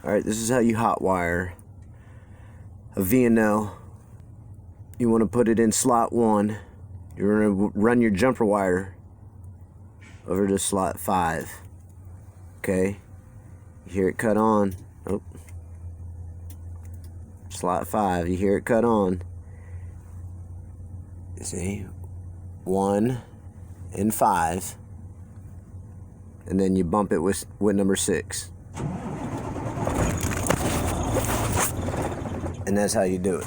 Alright, this is how you hot wire a VNL. You want to put it in slot 1. You're going to run your jumper wire over to slot 5. Okay, you hear it cut on. Oh, slot 5, you hear it cut on. See, 1 and 5, and then you bump it with number 6. And that's how you do it.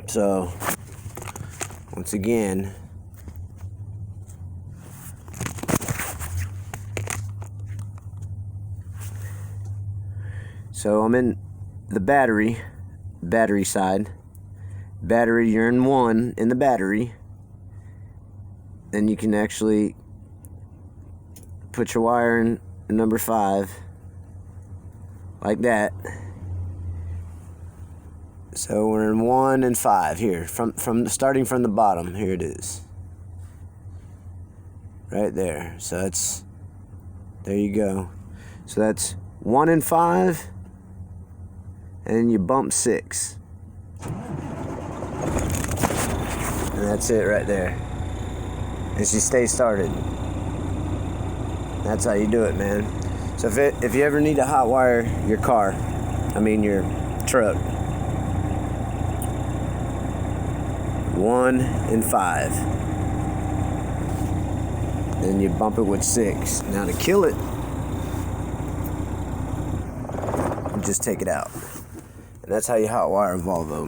So, once again, so I'm in the battery side. Battery, you're in 1 in the battery. Then you can actually put your wire in number 5, like that. So we're in 1 and 5 here, starting from the bottom. Here it is, right there. So that's, there you go. So that's 1 and 5, and then you bump 6, and that's it right there. And she stays started. That's how you do it, man. So if you ever need to hot wire your car, your truck, 1 and 5. Then you bump it with 6. Now to kill it, you just take it out. And that's how you hot wire a Volvo.